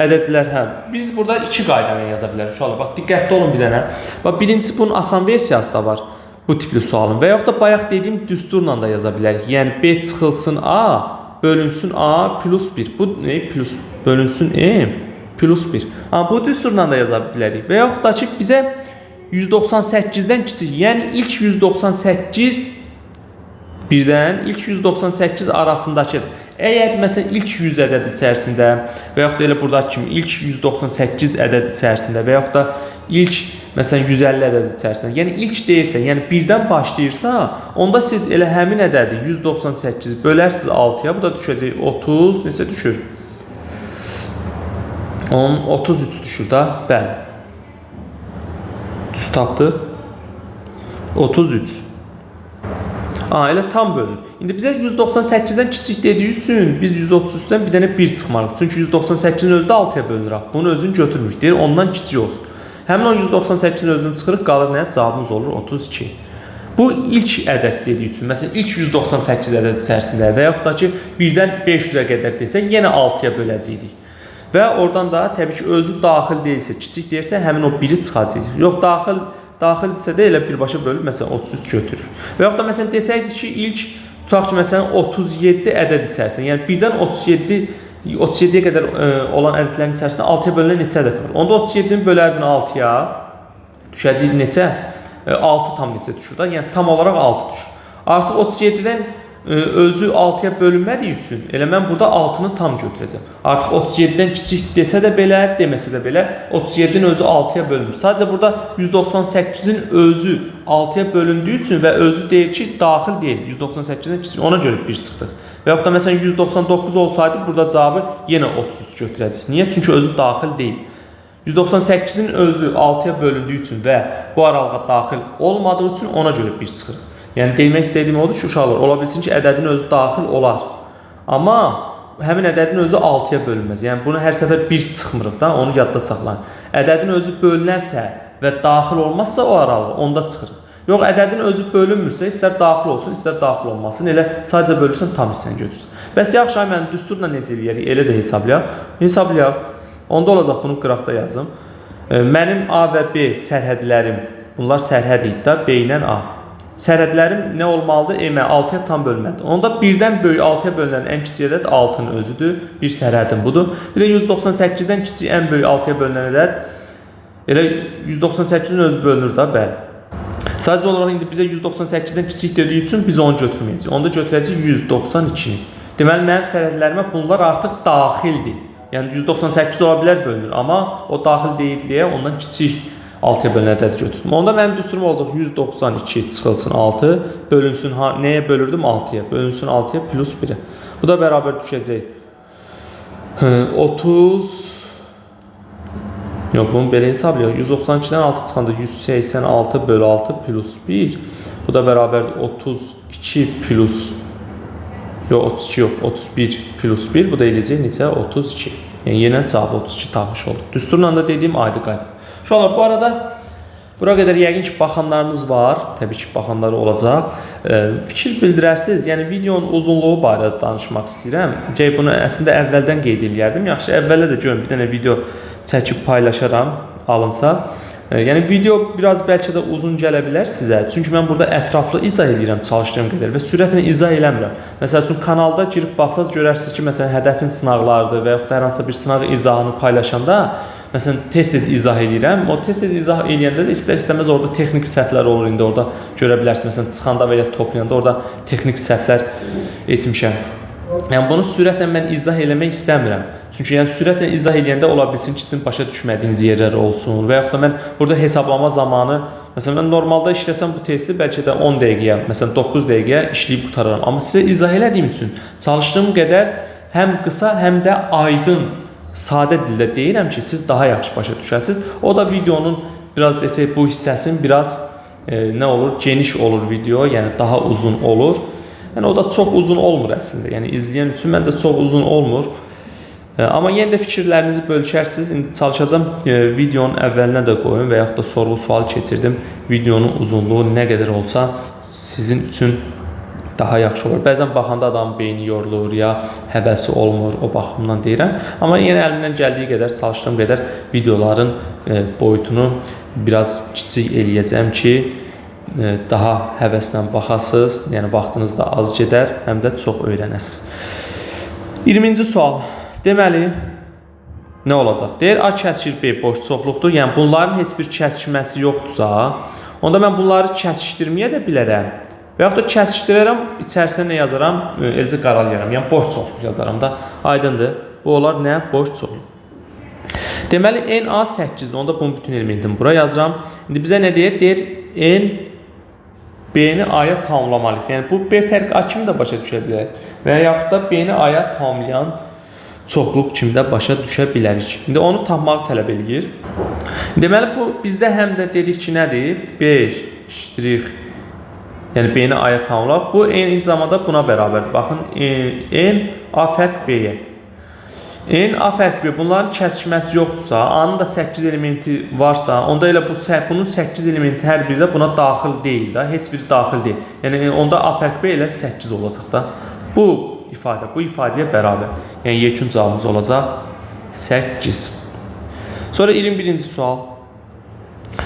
ədədlər, biz burada 2 qaydanı yaza bilərik. Uşaqlar, bax, diqqətli olun bir dənə. Bax, birincisi bunun asan versiyası da var. Bu tipli sualın. Və yaxud da bayaq dediyim düsturla da yaza bilərik. Yəni, B çıxılsın A, bölünsün A plus 1. Bu ne? Plus, bölünsün M plus 1. Bu düsturla da yaza bilərik. Və yaxud da ki, bizə 198-dən kiçik, yəni ilk 198 birdən ilk 198 arasındakı. Əgər məsələn ilk 100 ədəd içərisində və yaxud da elə buradakı kimi ilk 198 ədəd içərisində və yaxud da ilk məsələn 150 ədəd içərisində, yəni ilk deyirsə, yəni birdən başlayırsa, onda siz elə həmin ədədi 198 bölərsiniz 6-ya, bu da düşəcək 30, neçə düşür? 33 düşür da, bəli. Düz tapdıq. 33. Elə tam bölünür. İndi bizə 198-dən kiçik dediyi üçün biz 133-dən bir dənə 1 çıxmalıyıq. Çünki 198-in özü də 6-ya bölünür. Bunu özünü götürmür. Deyir, ondan kiçik olsun. Həmin o 198-in özünü çıxırıq, qalır nə? Cavabımız olur 32. Bu ilk ədəd dediyi üçün, məsələn, ilk 198 ədəd içərisində və yaxud da ki, birdən 500-ə qədər desək, yenə 6-ya böləcəydik. Və oradan da təbii ki, özü daxil deyilsə, kiçik deyirsə, həmin o 1-i çıxacaq. Yox, daxildirsə də elə birbaşa bölüb, məsələn, 33 götürür. Və yaxud da, məsələn, desəkdir ki, ilk, tutaq ki, məsələn, 37 ədəd içərisində, yəni birdən 37-yə qədər olan ədədlərin içərisində 6-ya bölünən neçə ədəd var? Onda 37-ni bölərdin 6-ya, düşəcək neçə? 6 tam neçə düşür da, yəni tam olaraq 6 düşür. Artıq 37-dən özü 6-ya bölünmədiyi üçün elə mən burada 6-nı tam götürəcəm. Artıq 37-dən kiçik desə də belə, deməsə də belə 37-nin özü 6-ya bölünür. Sadəcə burada 198-in özü 6-ya bölündüyü üçün və özü deyir ki, daxil deyil. 198-dən kiçik, ona görə 1 çıxdıq. Və yaxud da məsələn 199 olsaydı burada cavabı yenə 33 götürəcək. Niyə? Çünki özü daxil deyil. 198-in özü 6-ya bölündüyü üçün və bu aralığa daxil olmadığı üçün ona görə 1 çıxırıq. Yəni demək istədiyim odur ki, uşaqlar, ola bilsin ki, ədədin özü daxil olar. Amma həmin ədədin özü 6-ya bölünməz. Yəni bunu hər səfər 1 çıxmırıq da, onu yadda saxlayın. Ədədin özü bölünərsə və daxil olmazsa o aralığı, onda çıxırıq. Yox, ədədin özü bölünmürsə, istər daxil olsun, istər daxil olmasın, elə sadəcə bölürsən, tam hissəni götürsün. Bəs yaxşı, mən düsturla necə eləyərik? Elə də hesablayaq. Hesablayaq. Onda olacaq, bunu qıraqda yazım. Mənim A və B sərhədlərim, bunlar sərhəd idi da, B ilə A. Sərhədlərim nə olmalıdır? 6-ya tam bölməlidir. Onda birdən böyük 6-ya bölünən ən kiçik ədəd 6-nın özüdür. Bir sərhədim budur. Bir də 198-dən kiçik ən böyük 6-ya bölünən ədəd elə 198-in özü bölünür da, bəli. Sadəcə olaraq indi bizə 198-dən kiçik dediyi üçün biz onu götürməyəcəyik. Onda götürəcəyik 192-ni. Deməli, mənim sərhədlərimə bunlar artıq daxildir. Yəni 198 ola bilər bölünür, amma o daxil deyil deyə ondan kiçik 6-ya bölünən ədədi götürdüm. Onda mənim düsturum olacaq 192 çıxılsın 6, bölünsün, nəyə bölürdüm? 6-ya. Bölünsün 6-ya plus 1-ə. Bu da bərabər düşəcək. 30, yox, bunu belə hesablayaq. 192-dən 6 çıxanda 186 bölü 6 plus 1. Bu da bərabər 32 plus, yox, 32 yox, 31 plus 1. Bu da eləyəcək necə? 32. Yəni, yenə cavabı 32 tapmış olduq. Düsturla da dediyim aydın qayda. Uşaqlar, bu arada bura qədər yəqin ki, baxanlarınız var. Təbii ki, baxanları olacaq. Fikir bildirərsiniz. Yəni, videonun uzunluğu barədə danışmaq istəyirəm. Bunu əslində əvvəldən qeyd edərdim. Yaxşı, əvvəldə də görün, bir dənə video çəkib paylaşaram, alınsa. Yəni, video biraz bəlkə də uzun gələ bilər sizə. Çünki mən burada ətraflı izah edirəm çalışdığım qədər və sürətlə izah eləmirəm. Məsəl üçün, kanalda girib baxsaz görərsiniz ki, məsələn, hədəfin sınaqlarıdır və yaxud da hər hansısa bir sınaq izahını paylaşanda məsələn, tez-tez izah edirəm. O tez-tez izah eləyəndə də istər-istəməz orada texniki səhvlər olur. İndi orada görə bilərsiniz. Məsələn, çıxanda və ya toplayanda orada texniki səhvlər etmişəm. Yəni, bunu sürətlə mən izah eləmək istəmirəm. Çünki yəni, sürətlə izah eləyəndə ola bilsin ki, sizin başa düşmədiyiniz yerlər olsun. Və yaxud da mən burada hesablama zamanı, məsələn, mən normalda işləsəm bu testi bəlkə də 10 dəqiqəyə, məsələn, 9 dəqiqəyə işləyib qutararam. Amma sizə izah elədiyim üçün çalışdığım qədər həm qısa, həm də aydın, sadə dildə deyirəm ki, siz daha yaxşı başa düşəsiniz. O da videonun biraz desək bu hissəsinin biraz nə olur? Geniş olur video, yəni daha uzun olur. Yəni o da çox uzun olmur əslində. Yəni izləyən üçün məncə çox uzun olmur. Amma yenə də fikirlərinizi bölüşərsiniz. İndi çalışacağam videonun əvvəlinə də qoyun və yaxud da sorğu-sual keçirdim. Videonun uzunluğu nə qədər olsa sizin üçün daha yaxşı olur. Bəzən baxanda adamın beyni yorulur ya həvəsi olmur, o baxımdan deyirəm. Amma yenə əlimdən gəldiyi qədər, çalışdığım qədər videoların boyutunu biraz kiçik eləyəcəm ki, daha həvəslə baxasınız, yəni vaxtınız da az gedər, həm də çox öyrənəsiniz. 20-ci sual. Deməli, nə olacaq? Deyir, A kəsişir B boş çoxluqdur. Yəni, bunların heç bir kəsişməsi yoxdursa, onda mən bunları kəsişdirməyə də bilərəm. Və yaxud da kəsişdirərəm, içərisinə nə yazaram? Eləcə qaralayaram. Yəni boş çoxluq yazaram da. Aydındır. Bu olar nə? Boş çoxluq. Deməli NA 8-dir. Onda bunun bütün elementini bura yazıram. İndi bizə nə deyir? Deyir N B-ni A-ya tamamlamalıyıq. Yəni bu B fərq A kimi də başa düşə bilər. Və yaxud da B-ni A-ya tamamlayan çoxluq kimi də başa düşə bilərik. İndi onu tapmağı tələb eləyir. Deməli bu bizdə həm də dedik ki, nədir? 5 ştrix, yəni B-ni A-ya tamamlayaq. Bu eyni zamanda buna bərabərdir. Baxın, N A fərq B-yə. N A fərq B. Bunların kəsişməsi yoxdursa, A-nın da 8 elementi varsa, onda elə bunun 8 elementi hər biri də buna daxil deyil də. Heç biri daxil deyil. Yəni onda A fərq B ilə 8 olacaq da. Bu ifadəyə bərabər. Yəni yekun cavabımız olacaq 8. Sonra 21-ci sual.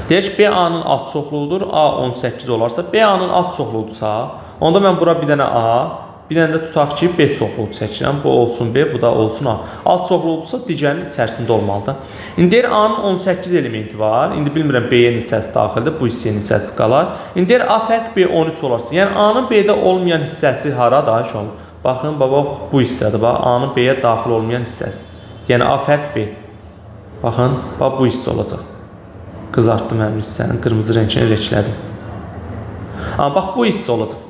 Deyir ki, B-A-nın alt çoxluğudur. A 18 olarsa, B-A-nın alt çoxluğudursa, onda mən bura bir dənə A, bir dənə də tutaq ki, B çoxluğu çəkirəm. Bu olsun B, bu da olsun A. Alt çoxluğudursa, digərinin içərisində olmalıdır. İndi deyir A-nın 18 elementi var. İndi bilmirəm B-yə neçəsi daxildir, bu hissəyə neçəsi qalar. İndi deyir A fərq B 13 olarsa, yəni A-nın B-də olmayan hissəsi hara da iş olur? Baxın, baba bu hissədir. A-nın B-yə daxil olmayan hissəsi. Yəni A fərq B. Baxın, bu hissə olacaq. Qızartdım həmin hissənin, qırmızı rəngini reçlədim. Amma bax, bu hissə olacaq.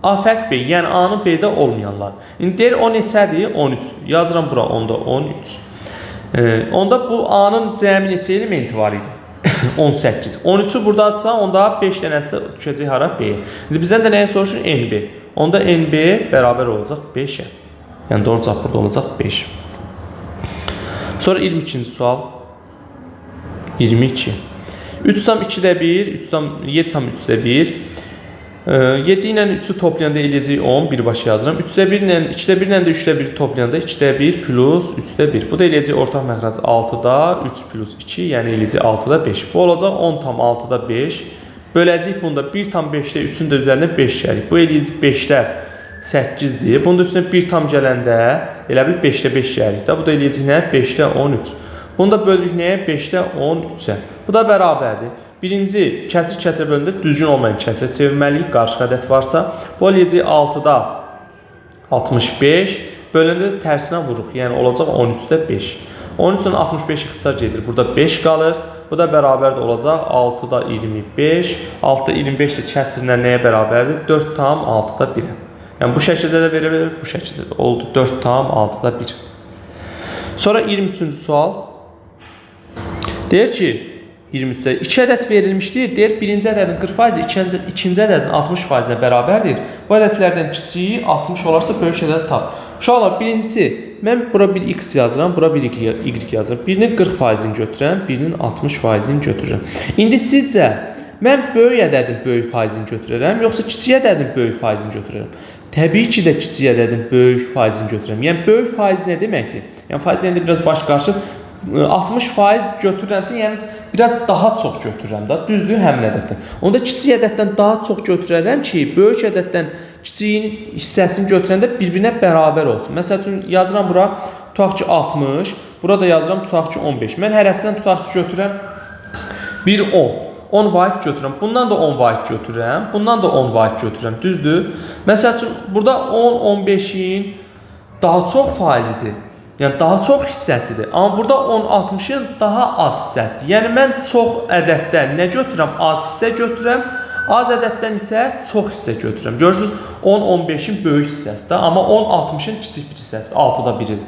A fərq B, yəni A-nın B-də olmayanlar. İndi deyir, o neçədir? 13. Yazıram bura, onda 13. Onda bu A-nın cəmi neçə elementi var idi? 18. 13'ü buradadırsa, onda 5 dənəsi də düşəcək hara? B-yə. İndi bizdən də nəyə soruşur? NB. Onda NB bərabər olacaq 5-ə. Yəni doğru cavab burada olacaq 5. Sonra 22-ci sual. 22. 3 tam 2-də 1, 7 tam 3-də 1. 7 ilə 3'ü toplayanda eləyəcək 10, birbaşa yazıram. 2'də 1 ilə də 3'də 1 toplayanda 2'də 1 plus 3'də 1. Bu da eləyəcək ortaq məxrəc 6'da 3 plus 2, yəni eləyəcək 6'da 5. Bu olacaq 10 tam 6'da 5. Böləcək bunda 1 tam 5'də 3'ün də üzərinə 5 gəlir. Bu eləyəcək 5'də 8'dir. Bunda üstünə 1 tam gələndə elə bil 5'də 5 gəlir. Bu da eləyəcək nə? 5'də 13. Bunu da böldük nəyə? 5'də 13'ə. Bu da bərabərdir. Birinci, kəsir bölündə düzgün olmayan kəsirə çevirməliyik, qarşı ədəd varsa. Bu eləyəcək 6'da 65, bölündə də tərsinə vuruq, yəni olacaq 13'də 5. 13'dən 65 ixtisar gedir, burada 5 qalır. Bu da bərabər də olacaq 6'da 25. 6'da 25 də kəsirlə nəyə bərabərdir? 4 tam 6'da 1'ə. Yəni bu şəkildə də verə bilir, bu şəkildə də oldu 4 tam 6'da 1. Sonra 23-cü sual. Deyir ki, 23'də 2 ədəd verilmişdir. Deyir, birinci ədədin 40%, ikinci ədədin 60%-ə bərabərdir. Bu ədədlərdən kiçiyi 60 olarsa böyük ədəd tap. Uşaqlar, birincisi, mən bura bir x yazıram, bura bir y yazıram. Birinin 40%-ini götürürəm, birinin 60%-ini götürürəm. İndi sizcə, mən böyük ədədin böyük faizini götürürəm, yoxsa kiçik ədədin böyük faizini götürürəm? Təbii ki də kiçik ədədin böyük faizini götürürəm. Yəni, böyük faiz nə deməkdir? Yəni, faiz deyəndə biraz baş qarışır. 60% götürürəmsə, yəni biraz daha çox götürürəm da, düzdür həmin ədəddən. Onda kiçik ədəddən daha çox götürərəm ki, böyük ədəddən kiçiyin hissəsini götürəndə bir-birinə bərabər olsun. Məsəl üçün yazıram bura, tutaq ki 60, burada yazıram tutaq ki 15. Mən hərəsindən tutaq ki götürürəm 1 10. 10 vahid götürürəm. Bundan da 10 vahid götürürəm. Bundan da 10 vahid götürürəm. Düzdür? Məsəl üçün burada 10 15'in daha çox faizidir. Yəni daha çox hissəsidir. Amma burada 10-60'ın daha az hissəsidir. Yəni mən çox ədəddən nə götürürəm? Az hissə götürürəm. Az ədəddən isə çox hissə götürürəm. Görürsünüz 10-15'in böyük hissəsidir. Amma 10-60'ın kiçik bir hissəsidir. 6'da 1'dir.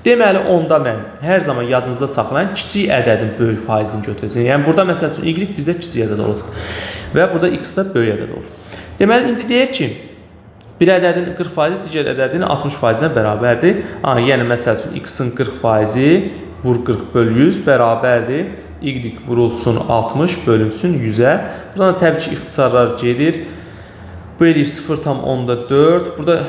Deməli onda mən hər zaman yadınızda saxlayın, kiçik ədədin böyük faizini götürəcəm. Yəni burada məsəl üçün y bizdə kiçik ədəd olacaq. Və burada x də böyük ədəd olur. Deməli indi deyir ki, bir ədədin 40%, digər ədədin 60%-ə bərabərdir. Yəni, məsəl üçün, x-in 40%-i vur 40 böl 100 bərabərdir. Y vurulsun 60 bölünsün 100-ə. Buradan təbii ki, ixtisarlar gedir. Bu eləyir 0,4. Burada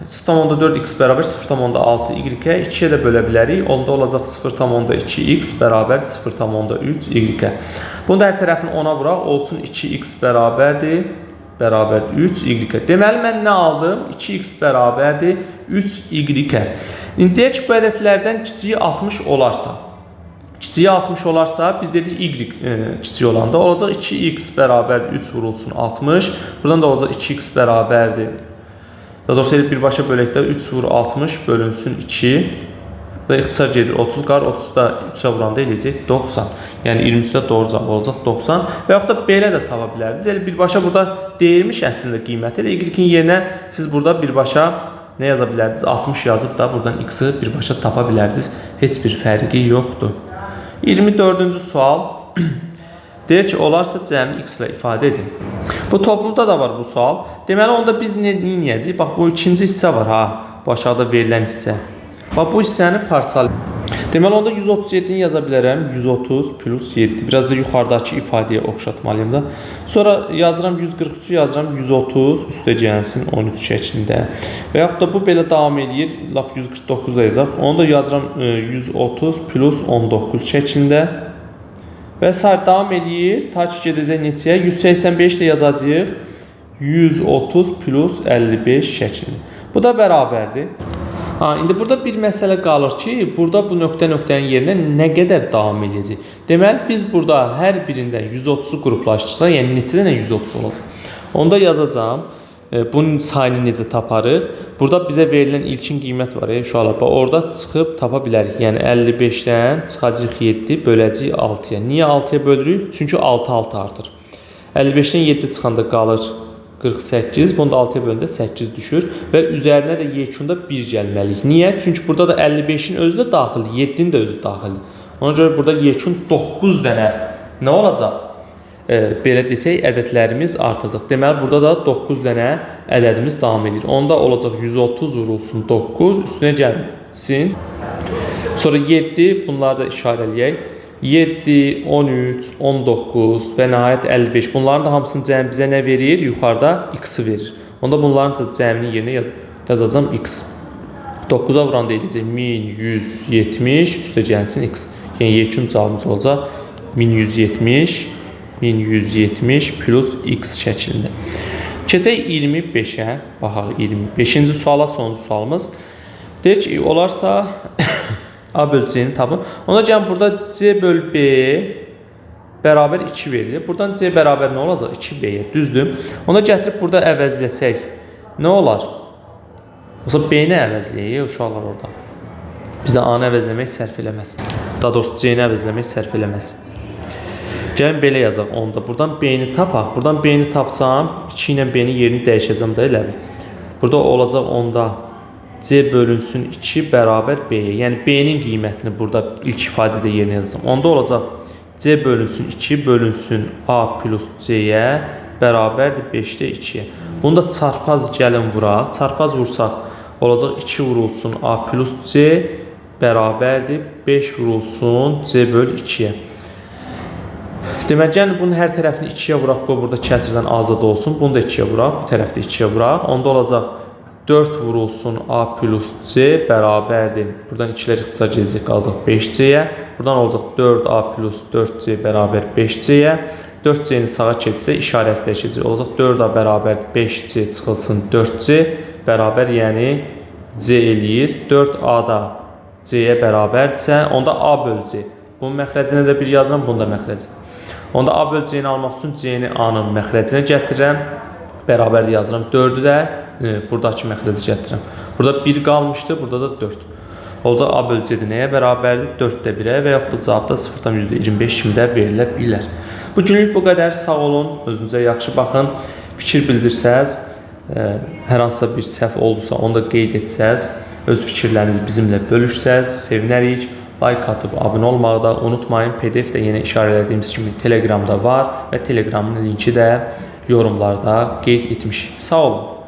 0,4 x bərabər 0,6 y-ə. 2-yə də bölə bilərik. Onda olacaq 0,2 x bərabər 0,3 y-ə. Bunu da hər tərəfini 10-a vuraq. Olsun 2x bərabərdir. Bərabər 3 y. Deməli, mən nə aldım? 2x bərabərdir 3 y. İndi deyək ki, bu ədədlərdən kiçiyi 60 olarsa, Kiçiyi 60 olarsa biz dedik y kiçik olanda olacaq 2x bərabər 3 vurulsun 60. Buradan da olacaq 2x bərabərdir. Daha doğrusu birbaşa böləkdə 3 vur 60 bölünsün 2. Burada ixtisar gedir 30 qar 30-da 3-ə vuranda eləyəcək 90. Yəni 23-də doğru cavab olacaq 90. Və yaxud da belə də tapa bilərdiniz. Elə birbaşa burada deyilmiş əslində qiyməti. Elə y-in yerinə siz burada birbaşa nə yaza bilərdiniz? 60 yazıb da buradan x-i birbaşa tapa bilərdiniz. Heç bir fərqi yoxdur. 24-cü sual. Deyir ki, olarsa cəmi x ilə ifadə edin. Bu toplumda da var bu sual. Deməli, onda biz nə edəcəyik? Bax, bu ikinci hissə var ha. Bu aşağıda verilən hissə. Bax, bu hissəni parçalayın. Deməli, onda 137-ni yaza bilərəm. 130 plus 7. Biraz da yuxarıdakı ifadəyə oxşatmalıyım da. Sonra yazıram 143-ü yazıram 130 üstə gəlsin 13 şəklində. Və yaxud da bu belə davam edir. Lap 149-da yazaq. Onu da yazıram 130 plus 19 şəklində. Və saat davam edir. Ta ki gedəcək neçəyə? 185 də yazacağıq. 130 plus 55 şəklində. Bu da bərabərdir. İndi burada bir məsələ qalır ki, burada bu nöqtənin yerinə nə qədər davam edəcək? Deməli, biz burada hər birindən 130-u qruplaşdırsa, yəni neçədən 130 olacaq? Onda yazacağım, bunun sayını necə taparıq? Burada bizə verilən ilkin qiymət var, uşaqlar. Orada çıxıb tapa bilərik. Yəni 55-dən çıxacaq 7, böləcəyik 6-ya. Niyə 6-ya bölürük? Çünki 6 artır. 55-dən 7 çıxanda qalır 48, bunda 6-ya bölündə 8 düşür və üzərinə də yekunda 1 gəlməliyik. Niyə? Çünki burada da 55-in özü də daxildir, 7-nin də özü daxildir. Ona görə burada yekun 9 dənə nə olacaq? Belə desək, ədədlərimiz artacaq. Deməli, burada da 9 dənə ədədimiz davam edir. Onda olacaq 130 vurulsun 9, üstünə gəlsin. Sonra 7, bunları da işarələyək. 7, 13, 19 və nəhayət 55. Bunların da hamısının cəmi bizə nə verir? Yuxarıda x-i verir. Onda bunların cəminin yerinə yazacağım x. 9-a vuranda edəcək 1170, üstə gəlsin x. Yəni yekun cavabımız olacaq 1170 plus x şəklində. Keçək 25-ə. Baxaq 25-ci suala, sonuncu sualımız. Deyir ki, olarsa A bölgəsini tapın. Ona gəlin, burada C böl B bərabər 2 verilir. Buradan C bərabər nə olacaq? 2B-yə, düzdür. Ona gətirib burada əvəzləsək nə olar? Yoxsa B-ni əvəzləyək, uşaqlar orada. Bizdə A-nı əvəzləmək sərf eləməz. Daha doğrusu C-ni əvəzləmək sərf eləməz. Gəlin, belə yazaq onda. Buradan B-ni tapaq. Buradan B-ni tapsam, 2 ilə B-nin yerini dəyişəcəm də elə bir. Burada olacaq onda C bölünsün 2 bərabər B-yə. Yəni, B-nin qiymətini burada ilk ifadədə yerinə yazacağım. Onda olacaq C bölünsün 2 bölünsün A plus C-yə bərabərdir 5-də 2-yə. Bunu da çarpaz gəlin vuraq. Çarpaz vursaq olacaq 2 vurulsun A plus C bərabərdir 5 vurulsun C böl 2-yə. Demək, gəlin bunun hər tərəfini 2-yə vuraq. Bu burada kəsirdən azad olsun. Bunu da 2-yə vuraq. Bu tərəfdə 2-yə vuraq. Onda olacaq 4 vurulsun A plus C bərabərdir. Buradan 2-lər ixtisar gedəcək, qalacaq 5C-yə. Buradan olacaq 4A plus 4C bərabər 5C-yə. 4C-ni sağa keçsə işarəsi dəyişəcək. Olacaq 4A bərabər 5C çıxılsın 4C bərabər, yəni C eləyir. 4A da C-yə bərabərdirsə, onda A böl C. Bunun məxrəcinə də bir yazıram, bunu da məxrəci. Onda A böl C-ni almaq üçün C-ni A-nın məxrəcinə gətirirəm. Bərabər yazıram. 4-ü də buradakı məxrəci gətirirəm. Burada 1 qalmışdı, burada da 4. Olacaq A böl C-də nəyə bərabərdir? 4-də 1-ə və yaxud da cavabda 0,25 kimi də verilə bilər. Bu günlük bu qədər. Sağ olun, özünüzə yaxşı baxın. Fikir bildirsəz, hər hansısa bir səhv oldusa, onu da qeyd etsəz, öz fikirlərinizi bizimlə bölüşsəz, sevinərik. Like atıb abunə olmağı da unutmayın. PDF də yenə işarələdiyimiz kimi Telegramda var və Telegramın linki də yorumlarda qeyd etmişik. Sağ olun.